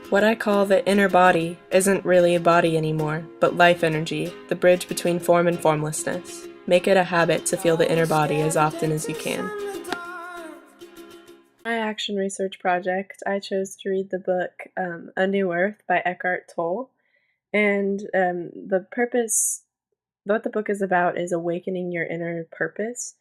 What I call the inner body isn't really a body anymore, but life energy, the bridge between form and formlessness. Make it a habit to feel the inner body as often as you can. My action research project, I chose to read the book A New Earth by Eckhart Tolle. And what the book is about is awakening your inner purpose.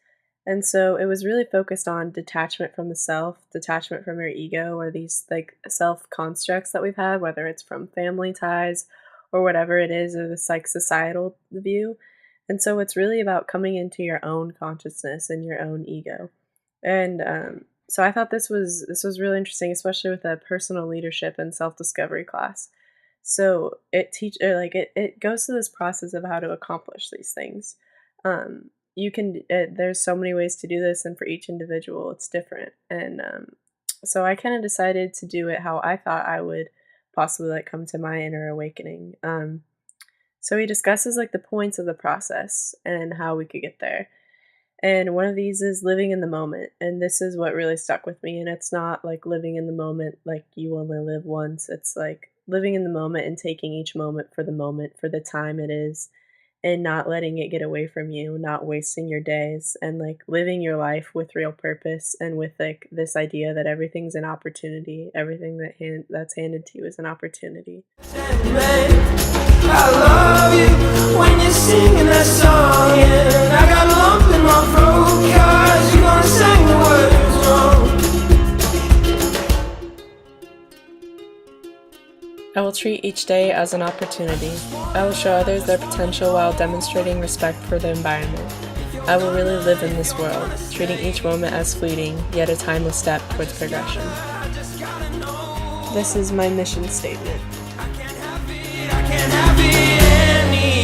And so it was really focused on detachment from the self, detachment from your ego, or these like self constructs that we've had, whether it's from family ties or whatever it is, or this like societal view. And so it's really about coming into your own consciousness and your own ego. And so I thought this was really interesting, especially with a personal leadership and self discovery class. So it goes through this process of how to accomplish these things. There's so many ways to do this, and for each individual, it's different. And so I kind of decided to do it how I thought I would possibly like come to my inner awakening. So he discusses like the points of the process and how we could get there. And one of these is living in the moment. And this is what really stuck with me. And it's not like living in the moment like you only live once. It's like living in the moment and taking each moment, for the time it is, and not letting it get away from you, not wasting your days, and like living your life with real purpose and with like this idea that everything's an opportunity. Everything that's handed to you is an opportunity. I love you when you're singing that song, and I got a lump in my throat, 'cause you're gonna sing the words wrong. I will treat each day as an opportunity. I will show others their potential while demonstrating respect for the environment. I will really live in this world, treating each moment as fleeting, yet a timeless step towards progression. This is my mission statement.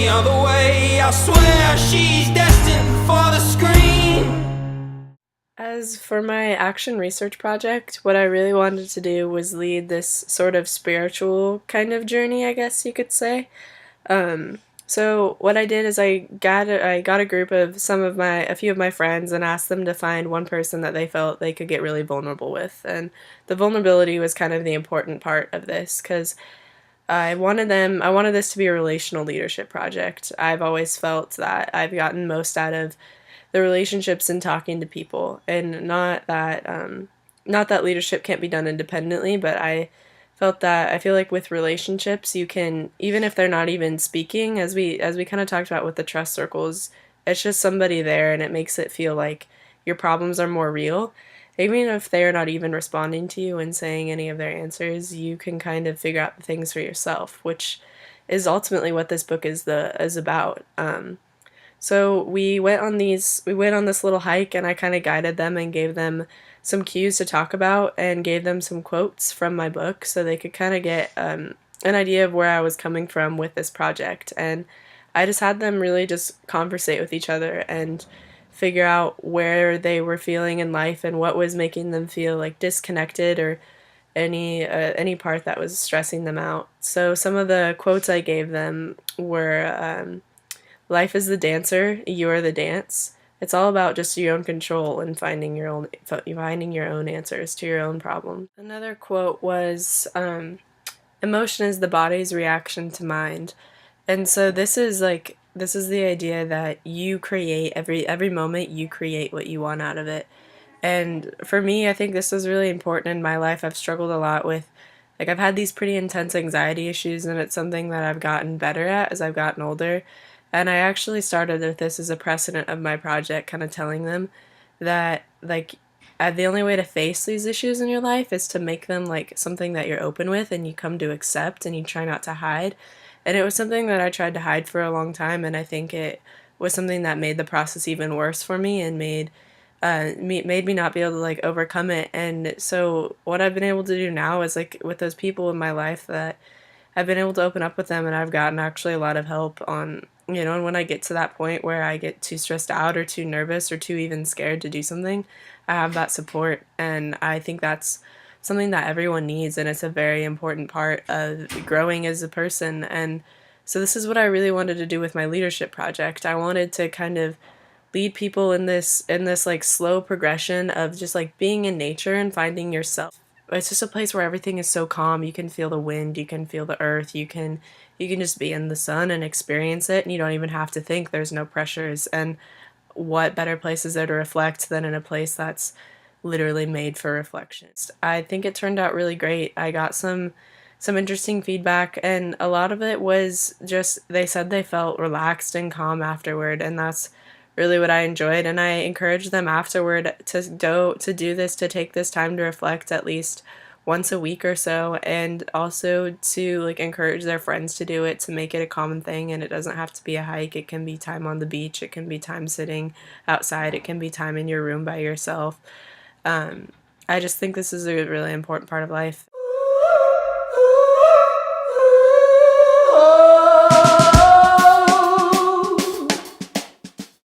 Other way, I swear she's destined for the screen. As for my action research project, what I really wanted to do was lead this sort of spiritual kind of journey, I guess you could say. So what I did is I got a group of a few of my friends and asked them to find one person that they felt they could get really vulnerable with, and the vulnerability was kind of the important part of this because I wanted this to be a relational leadership project. I've always felt that I've gotten most out of the relationships and talking to people, and not that leadership can't be done independently, but I feel like with relationships you can, even if they're not even speaking, as we kind of talked about with the trust circles, it's just somebody there and it makes it feel like your problems are more real. Even if they're not even responding to you and saying any of their answers, you can kind of figure out the things for yourself, which is ultimately what this book is about. So we went on this little hike, and I kind of guided them and gave them some cues to talk about and gave them some quotes from my book so they could kind of get an idea of where I was coming from with this project. And I just had them really just conversate with each other and figure out where they were feeling in life and what was making them feel like disconnected, or any part that was stressing them out. So some of the quotes I gave them were, "Life is the dancer, you are the dance. It's all about just your own control and finding your own answers to your own problem." Another quote was, "Emotion is the body's reaction to mind." And so this is the idea that you create every moment, you create what you want out of it. And for me, I think this is really important in my life. I've struggled a lot with, like, I've had these pretty intense anxiety issues, and it's something that I've gotten better at as I've gotten older. And I actually started with this as a precedent of my project, kind of telling them that, like, the only way to face these issues in your life is to make them like something that you're open with and you come to accept and you try not to hide. And it was something that I tried to hide for a long time, and I think it was something that made the process even worse for me and made me not be able to like overcome it. And so what I've been able to do now is, like, with those people in my life that I've been able to open up with them, and I've gotten actually a lot of help on, and when I get to that point where I get too stressed out or too nervous or too even scared to do something, I have that support. And I think that's something that everyone needs, and it's a very important part of growing as a person. And so this is what I really wanted to do with my leadership project. I wanted to kind of lead people in this like slow progression of just like being in nature and finding yourself, it's just a place where everything is so calm. You can feel the wind, you can feel the earth, you can just be in the sun and experience it, and you don't even have to think. There's no pressures. And what better place is there to reflect than in a place that's literally made for reflection? I think it turned out really great. I got some interesting feedback, and a lot of it was just they said they felt relaxed and calm afterward, and that's really what I enjoyed. And I encouraged them afterward to do this, to take this time to reflect at least once a week or so, and also to like encourage their friends to do it, to make it a common thing. And it doesn't have to be a hike. It can be time on the beach, it can be time sitting outside, it can be time in your room by yourself. I just think this is a really important part of life.